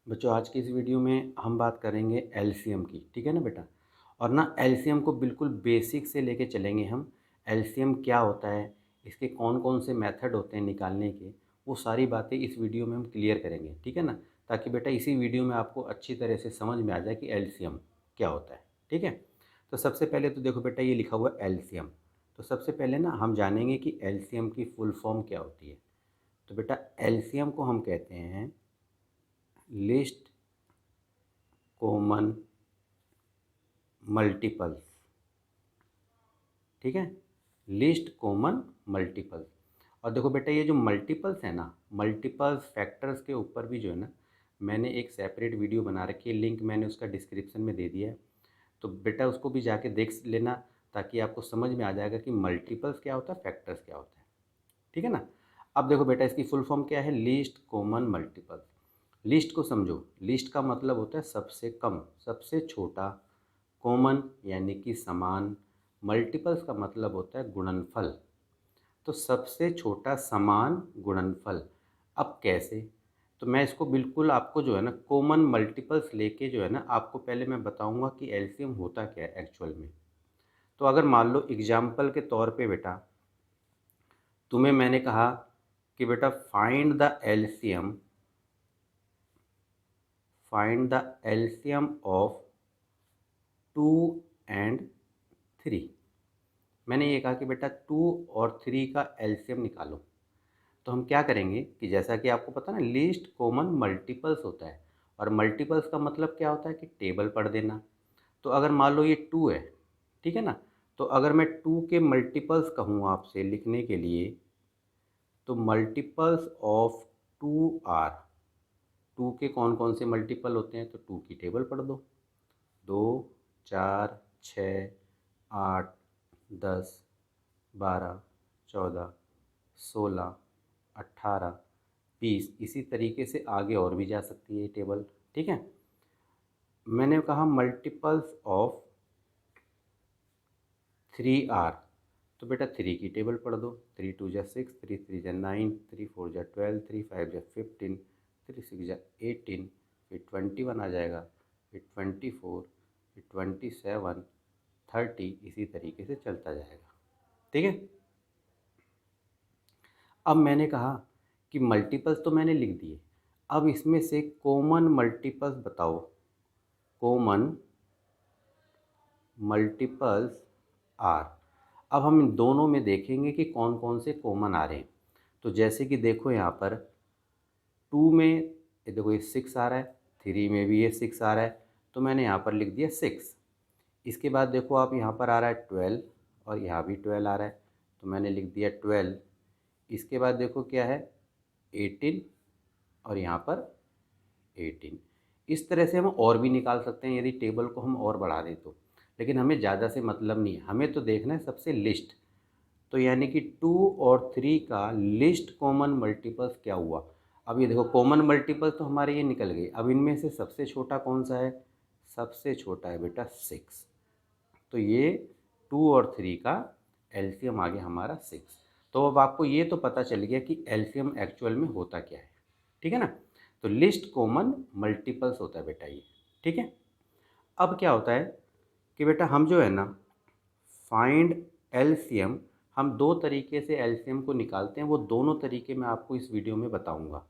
बच्चों आज की इस वीडियो में हम बात करेंगे एलसीएम की। ठीक है ना बेटा। और ना एलसीएम को बिल्कुल बेसिक से लेके चलेंगे हम। एलसीएम क्या होता है, इसके कौन कौन से मेथड होते हैं निकालने के, वो सारी बातें इस वीडियो में हम क्लियर करेंगे। ठीक है ना, ताकि बेटा इसी वीडियो में आपको अच्छी तरह से समझ में आ जाए कि एलसीएम क्या होता है। ठीक है। तो सबसे पहले तो देखो बेटा, ये लिखा हुआ है एलसीएम। तो सबसे पहले ना हम जानेंगे कि एलसीएम की फुल फॉर्म क्या होती है। तो बेटा एलसीएम को हम कहते हैं लिस्ट कॉमन मल्टीपल्स। ठीक है, लिस्ट कॉमन मल्टीपल्स। और देखो बेटा, ये जो मल्टीपल्स है ना, मल्टीपल्स फैक्टर्स के ऊपर भी जो है ना, मैंने एक सेपरेट वीडियो बना रखी है, लिंक मैंने उसका डिस्क्रिप्शन में दे दिया है। तो बेटा उसको भी जाके देख लेना, ताकि आपको समझ में आ जाएगा कि मल्टीपल्स क्या होता है, फैक्टर्स क्या होता है। ठीक है ना। अब देखो बेटा, इसकी फुल फॉर्म क्या है, लिस्ट कॉमन मल्टीपल्स। लिस्ट को समझो, लिस्ट का मतलब होता है सबसे कम, सबसे छोटा। कॉमन यानी कि समान। मल्टीपल्स का मतलब होता है गुणनफल। तो सबसे छोटा समान गुणनफल। अब कैसे, तो मैं इसको बिल्कुल आपको जो है ना कॉमन मल्टीपल्स लेके जो है ना, आपको पहले मैं बताऊंगा कि एलसीएम होता क्या है एक्चुअल में। तो अगर मान लो एग्जाम्पल के तौर पे बेटा, तुम्हें मैंने कहा कि बेटा फाइंड द एलसीएम ऑफ 2 और 3। मैंने ये कहा कि बेटा 2 और 3 का एलसीएम निकालो। तो हम क्या करेंगे कि जैसा कि आपको पता ना, लीस्ट कॉमन मल्टीपल्स होता है। और मल्टीपल्स का मतलब क्या होता है कि टेबल पढ़ देना। तो अगर मान लो ये 2 है, ठीक है ना, तो अगर मैं 2 के मल्टीपल्स कहूँ आपसे लिखने के लिए, तो मल्टीपल्स ऑफ 2 आर, 2 के कौन कौन से मल्टीपल होते हैं, तो 2 की टेबल पढ़ दो। 2, 4, 6, 8, 10, 12, 14, 16, 18, 20, इसी तरीके से आगे और भी जा सकती है ये टेबल। ठीक है। मैंने कहा मल्टीपल्स ऑफ 3 आर, तो बेटा 3 की टेबल पढ़ दो। 3 2 जा 6, 3 3 जा 9, 3 4 जा 12, 3 5 जा 15, 3 6 जा 18, फिर 21 आ जाएगा, फिर 24, फिर 27, 30, इसी तरीके से चलता जाएगा। ठीक है। अब मैंने कहा कि मल्टीपल्स तो मैंने लिख दिए, अब इसमें से कॉमन मल्टीपल्स बताओ। Common multiples are. अब हम इन दोनों में देखेंगे कि कौन कौन से कॉमन आ रहे हैं। तो जैसे कि देखो यहाँ पर 2 में ये देखो ये 6 आ रहा है, 3 में भी ये 6 आ रहा है, तो मैंने यहाँ पर लिख दिया 6। इसके बाद देखो आप यहाँ पर आ रहा है 12, और यहाँ भी 12 आ रहा है, तो मैंने लिख दिया 12। इसके बाद देखो क्या है 18, और यहाँ पर 18। इस तरह से हम और भी निकाल सकते हैं यदि टेबल को हम और बढ़ा दें तो, लेकिन हमें ज़्यादा से मतलब नहीं है, हमें तो देखना है सबसे लिस्ट। तो यानी कि 2 और 3 का लिस्ट कॉमन मल्टीपल्स क्या हुआ। अब ये देखो कॉमन मल्टीपल तो हमारे ये निकल गए, अब इनमें से सबसे छोटा कौन सा है, सबसे छोटा है बेटा 6। तो ये 2 और 3 का एलसीएम आ गया हमारा 6। तो अब आपको ये तो पता चल गया कि एलसीएम एक्चुअल में होता क्या है। ठीक है ना। तो लिस्ट कॉमन मल्टीपल्स होता है बेटा ये। ठीक है। अब क्या होता है कि बेटा हम जो है ना फाइंड एलसीएम, हम दो तरीके से एलसीएम को निकालते हैं, वो दोनों तरीके मैं आपको इस वीडियो में बताऊंगा।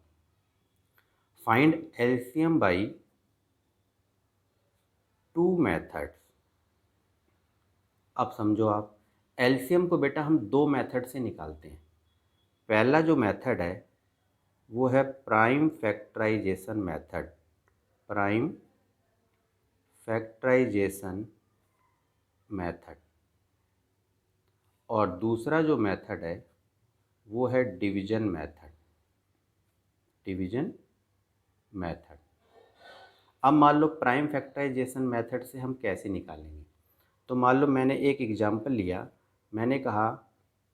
Find LCM bye 2 methods. अब समझो आप, एलसीएम को बेटा हम 2 मेथड से निकालते हैं। पहला जो मेथड है वो है prime factorisation method. Prime factorisation method. और दूसरा जो मेथड है वो है डिवीजन मेथड। Division method. अब मान लो प्राइम फैक्टराइजेशन मेथड से हम कैसे निकालेंगे। तो मान लो मैंने एक एग्जांपल लिया, मैंने कहा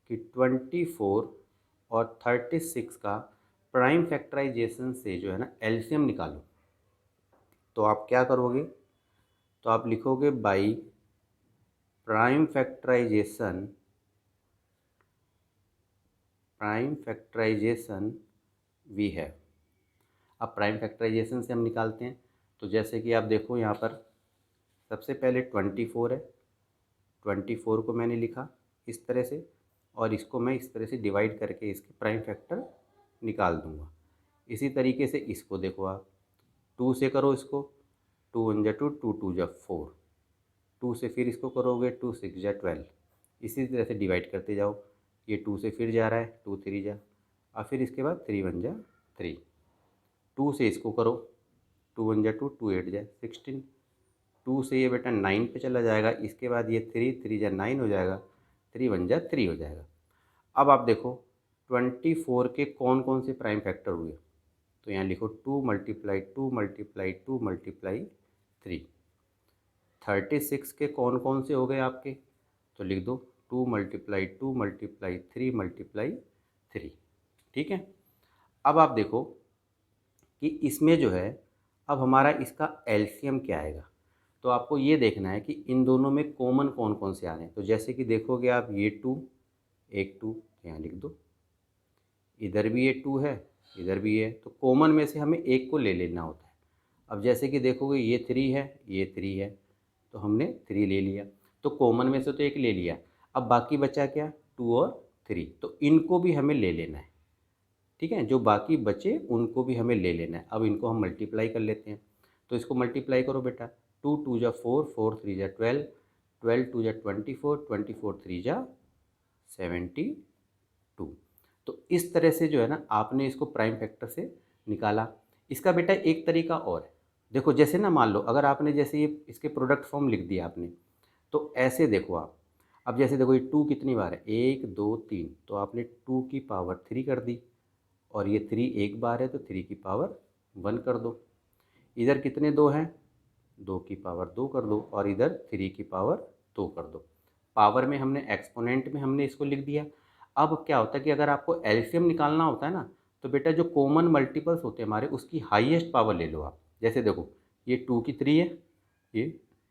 कि 24 और 36 का प्राइम फैक्टराइजेशन से जो है ना एलसीएम निकालो। तो आप क्या करोगे, तो आप लिखोगे by prime factorisation, prime factorisation we have. अब प्राइम फैक्टराइजेशन से हम निकालते हैं। तो जैसे कि आप देखो यहाँ पर सबसे पहले 24 है, 24 को मैंने लिखा इस तरह से, और इसको मैं इस तरह से डिवाइड करके इसके प्राइम फैक्टर निकाल दूंगा। इसी तरीके से इसको देखो आप, 2 से करो इसको, 2 1 जा 2, 2 2 जा 4, 2 से फिर इसको करोगे 2 6 जा 12, इसी तरह से डिवाइड करते जाओ। ये 2 से फिर जा रहा है, 2 3 जा, और फिर इसके बाद 3 1 जा 3, 2 से इसको करो, 2 1 जा 2, 2 8 जा 16, 2 से ये बेटा 9 पे चला जाएगा, इसके बाद ये 3 3 जा 9 हो जाएगा, 3 1 जा 3 हो जाएगा। अब आप देखो 24 के कौन कौन से प्राइम फैक्टर हुए, तो यहाँ लिखो 2 मल्टीप्लाई 2 मल्टीप्लाई 2 मल्टीप्लाई 3। 36 के कौन कौन से हो गए आपके, तो लिख दो 2 मल्टीप्लाई 2 मल्टीप्लाई 3 मल्टीप्लाई 3। ठीक है, अब आप देखो कि इसमें जो है अब हमारा इसका एलसीएम क्या आएगा। तो आपको ये देखना है कि इन दोनों में कॉमन कौन कौन से आ रहे हैं। तो जैसे कि देखोगे आप, ये 2 एक 2 यहाँ लिख दो, इधर भी ये 2 है, इधर भी है, तो कॉमन में से हमें एक को ले लेना होता है। अब जैसे कि देखोगे ये 3 है, ये 3 है, तो हमने 3 ले लिया, तो कॉमन में से तो एक ले लिया। अब बाकी बचा क्या, 2 और 3, तो इनको भी हमें ले लेना है। ठीक है, जो बाकी बचे उनको भी हमें ले लेना है। अब इनको हम मल्टीप्लाई कर लेते हैं, तो इसको मल्टीप्लाई करो बेटा, 2 2 जा 4, 4 3 जा 12, 12 2 जा 24, 24 3 जा 72। तो इस तरह से जो है ना आपने इसको प्राइम फैक्टर से निकाला। इसका बेटा एक तरीका और है, देखो जैसे ना मान लो अगर आपने जैसे ये इसके प्रोडक्ट फॉर्म लिख दिया आपने, तो ऐसे देखो आप, अब जैसे देखो ये 2 कितनी बार है, 1 2 3, तो आपने 2 की पावर 3 कर दी, और ये 3 एक बार है तो 3 की पावर 1 कर दो। इधर कितने 2 हैं, 2 की पावर 2 कर दो, और इधर 3 की पावर 2 कर दो। पावर में हमने एक्सपोनेंट में हमने इसको लिख दिया। अब क्या होता है कि अगर आपको एलसीएम निकालना होता है ना, तो बेटा जो कॉमन मल्टीपल्स होते हैं हमारे, उसकी हाईएस्ट पावर ले लो आप। जैसे देखो ये 2 की 3 है, ये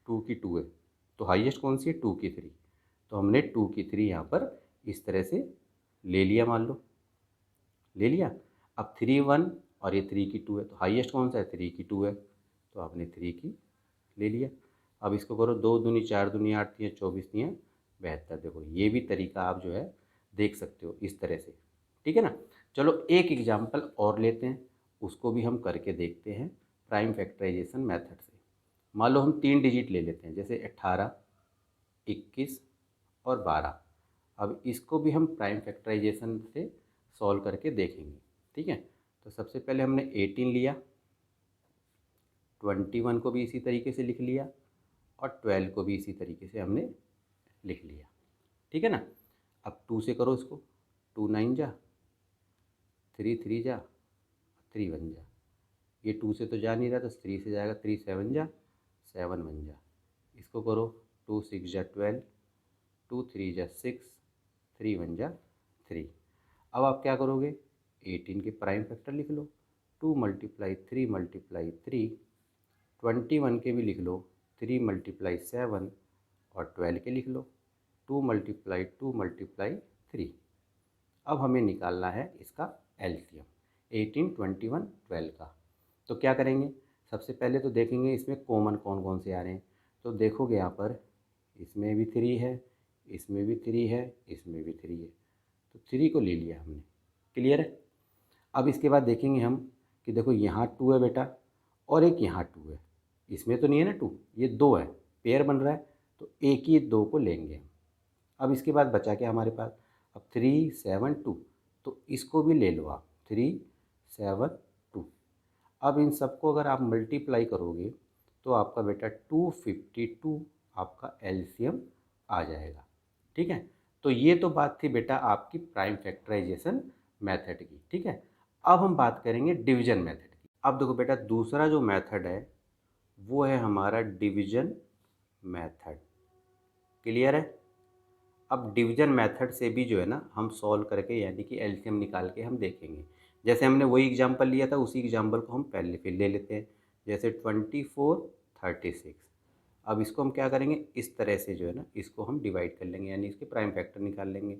2 की 2 है, तो हाईएस्ट कौन सी है, 2 की 3, तो हमने 2 की 3 यहाँ पर इस तरह से ले लिया, मान लो ले लिया। अब 3 1 और ये 3 की 2 है, तो हाईएस्ट कौन सा है, 3 की 2 है, तो आपने 3 की ले लिया। अब इसको करो, 2 दूनी 4 दूनी 8 3 24 3 72। देखो ये भी तरीका आप जो है देख सकते हो इस तरह से। ठीक है ना, चलो एक एग्जाम्पल और लेते हैं, उसको भी हम करके देखते हैं प्राइम फैक्टराइजेशन मेथड से। मान लो हम 3 डिजिट ले लेते हैं, जैसे 18 21 और 12। अब इसको भी हम प्राइम फैक्टराइजेशन से सॉल्व करके देखेंगे। ठीक है, तो सबसे पहले हमने 18 लिया, 21 को भी इसी तरीके से लिख लिया, और 12 को भी इसी तरीके से हमने लिख लिया। ठीक है ना, अब 2 से करो इसको, 2 9 जा, 3 3 जा, 3 1 जा, ये 2 से तो जा नहीं रहा, तो 3 से जाएगा, 3 7 जा, 7 1 जा, इसको करो, 2 6 जा 12, 2 3 जा 6, 3 1 जा 3। अब आप क्या करोगे, 18 के प्राइम फैक्टर लिख लो, 2 मल्टीप्लाई 3 मल्टीप्लाई 3, 21 के भी लिख लो, 3 मल्टीप्लाई 7, और 12 के लिख लो, 2 मल्टीप्लाई 2 मल्टीप्लाई 3। अब हमें निकालना है इसका एलसीएम 18 21 12 का। तो क्या करेंगे, सबसे पहले तो देखेंगे इसमें कॉमन कौन कौन से आ रहे हैं। तो देखोगे यहाँ पर इसमें भी 3 है, इसमें भी 3 है, इसमें भी 3 है, तो 3 को ले लिया हमने। क्लियर है, अब इसके बाद देखेंगे हम कि देखो यहाँ 2 है बेटा, और एक यहाँ 2 है, इसमें तो नहीं है ना 2, ये 2 है, पेयर बन रहा है, तो एक ही 2 को लेंगे हम। अब इसके बाद बचा क्या हमारे पास, अब 3 7 2, तो इसको भी ले लो आप, 3 7 2। अब इन सबको अगर आप मल्टीप्लाई करोगे तो आपका बेटा 252 आपका एलसीएम आ जाएगा। ठीक है, तो ये तो बात थी बेटा आपकी प्राइम फैक्टराइजेशन मेथड की। ठीक है, अब हम बात करेंगे डिवीजन मेथड की। अब देखो बेटा दूसरा जो मेथड है वो है हमारा डिवीजन मेथड। क्लियर है, अब डिवीजन मेथड से भी जो है ना हम सॉल्व करके यानी कि एलसीएम निकाल के हम देखेंगे। जैसे हमने वही एग्जांपल लिया था, उसी एग्जांपल को हम पहले फिर ले लेते हैं। जैसे 24 36, अब इसको हम क्या करेंगे, इस तरह से जो है ना इसको हम डिवाइड कर लेंगे, यानी इसके प्राइम फैक्टर निकाल लेंगे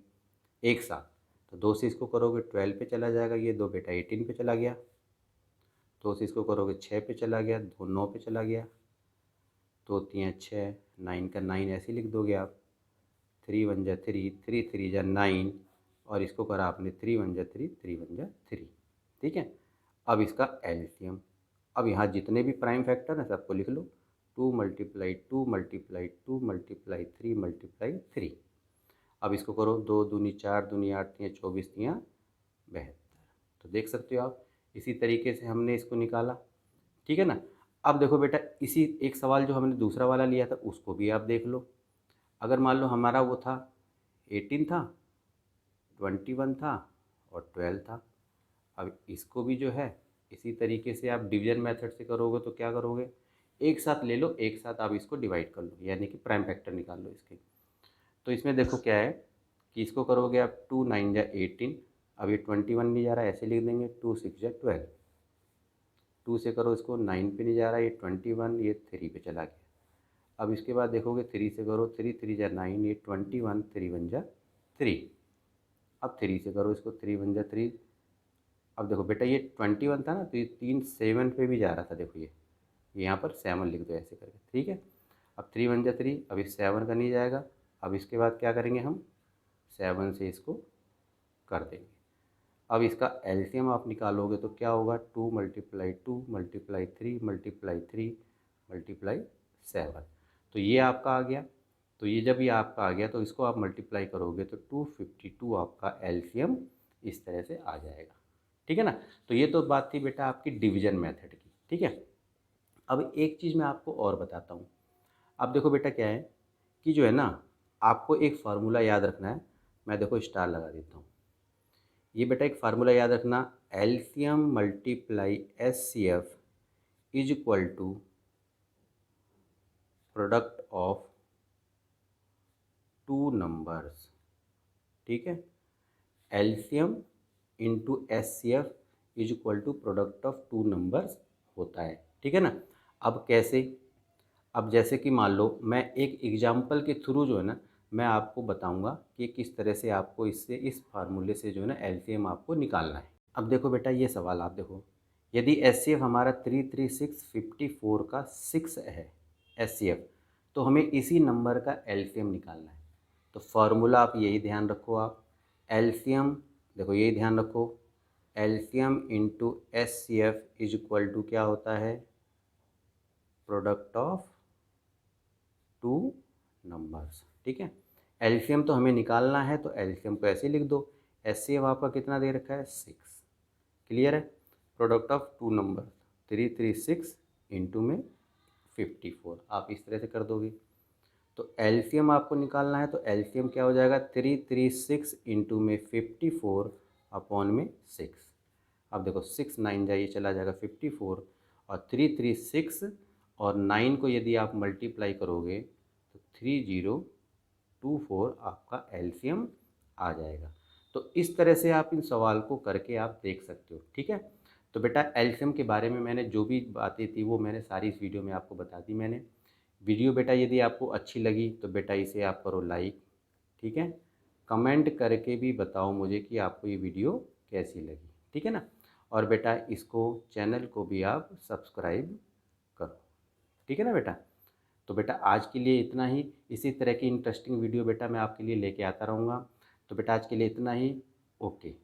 एक साथ। तो 2 से इसको करोगे 12 पे चला जाएगा, ये 2 बेटा 18 पे चला गया। 2 से इसको करोगे 6 पे चला गया, 2 9 पे चला गया, 2 3 6, 9 का 9 ऐसे लिख दोगे आप, 3 1 जा 3, 3 3 जा 9, और इसको करा आपने 3 1 जा 3, 3 1 जा 3। ठीक है। अब इसका एलसीएम, अब यहाँ जितने भी प्राइम फैक्टर हैं सबको लिख लो, 2 मल्टीप्लाई 2 मल्टीप्लाई 2 मल्टीप्लाई 3 मल्टीप्लाई 3। अब इसको करो, 2 दूनी 4, दूनी 8, 3 24, 3 72। तो देख सकते हो आप, इसी तरीके से हमने इसको निकाला। ठीक है ना। अब देखो बेटा, इसी एक सवाल जो हमने दूसरा वाला लिया था उसको भी आप देख लो। अगर मान लो हमारा वो था 18 था, 21 था और 12 था। अब इसको भी जो है इसी तरीके से आप डिवीजन मेथड से करोगे तो क्या करोगे, एक साथ ले लो, एक साथ आप इसको डिवाइड कर लो, यानी कि प्राइम फैक्टर निकाल लो इसके। तो इसमें देखो क्या है कि इसको करोगे आप 2 9 जा 18, अब ये 21 नहीं जा रहा है, ऐसे लिख देंगे 2 6 जा 12। 2 से करो इसको, 9 पे नहीं जा रहा, ये 21, ये 3 पे चला गया। अब इसके बाद देखोगे 3 से करो, 3 3 जा 9, ये 21, 3 1 जा 3। अब 3 से करो इसको, 3 1 जा 3। अब देखो बेटा, ये 21 था ना, तो ये 3 7 पे भी जा रहा था, देखो ये यहाँ पर 7 लिख दो ऐसे करके। ठीक है। अब 3 1 जा 3, अब इस 7 का नहीं जाएगा। अब इसके बाद क्या करेंगे हम, 7 से इसको कर देंगे। अब इसका एलसीएम आप निकालोगे तो क्या होगा, 2 मल्टीप्लाई 2 मल्टीप्लाई 3 मल्टीप्लाई 3 मल्टीप्लाई 7। तो ये आपका आ गया। तो ये जब ये आपका आ गया तो इसको आप मल्टीप्लाई करोगे तो 252 आपका एलसीएम इस तरह से आ जाएगा। ठीक है ना। तो ये तो बात थी बेटा आपकी डिवीजन मेथड की। ठीक है। अब एक चीज़ मैं आपको और बताता हूँ। अब देखो बेटा क्या है कि जो है ना, आपको एक फार्मूला याद रखना है। मैं देखो स्टार लगा देता हूँ। ये बेटा एक फार्मूला याद रखना, LCM multiply HCF is equal to product of two numbers. ठीक है। LCM into HCF is equal to product of two numbers होता है। ठीक है ना। अब कैसे, अब जैसे कि मान लो मैं एक एग्जाम्पल के थ्रू जो है ना, मैं आपको बताऊंगा कि किस तरह से आपको इससे, इस फार्मूले से जो है ना एलसीएम आपको निकालना है। अब देखो बेटा, ये सवाल आप देखो, यदि एचसीएफ हमारा 33654 का 6 है एचसीएफ, तो हमें इसी नंबर का एलसीएम निकालना है। तो फार्मूला आप यही ध्यान रखो, आप एलसीएम देखो यही ध्यान रखो, LCM into HCF is equal to क्या होता है, प्रोडक्ट ऑफ टू नंबर्स। ठीक है। एलसीएम तो हमें निकालना है, तो एलसीएम को ऐसे लिख दो, एचसीएफ आपका कितना दे रखा है 6। क्लियर है। Product of two number 336 into में 54, आप इस तरह से कर दोगे। तो एलसीएम आपको निकालना है, तो एलसीएम क्या हो जाएगा, 336 इंटू में 54 अपॉन में 6। अब देखो 6 9 जाइए, चला जाएगा 54, और 336 और 9 को यदि आप मल्टीप्लाई करोगे तो 3024 आपका एलसीएम आ जाएगा। तो इस तरह से आप इन सवाल को करके आप देख सकते हो। ठीक है। तो बेटा एलसीएम के बारे में मैंने जो भी बातें थी वो मैंने सारी इस वीडियो में आपको बता दी मैंने। वीडियो बेटा यदि आपको अच्छी लगी तो बेटा इसे आप करो लाइक। ठीक है। कमेंट करके भी बताओ मुझे कि आपको ये वीडियो कैसी लगी। ठीक है ना। और बेटा इसको, चैनल को भी आप सब्सक्राइब करो। ठीक है ना बेटा। तो बेटा आज के लिए इतना ही। इसी तरह की इंटरेस्टिंग वीडियो बेटा मैं आपके लिए लेके आता रहूँगा। तो बेटा आज के लिए इतना ही। ओके।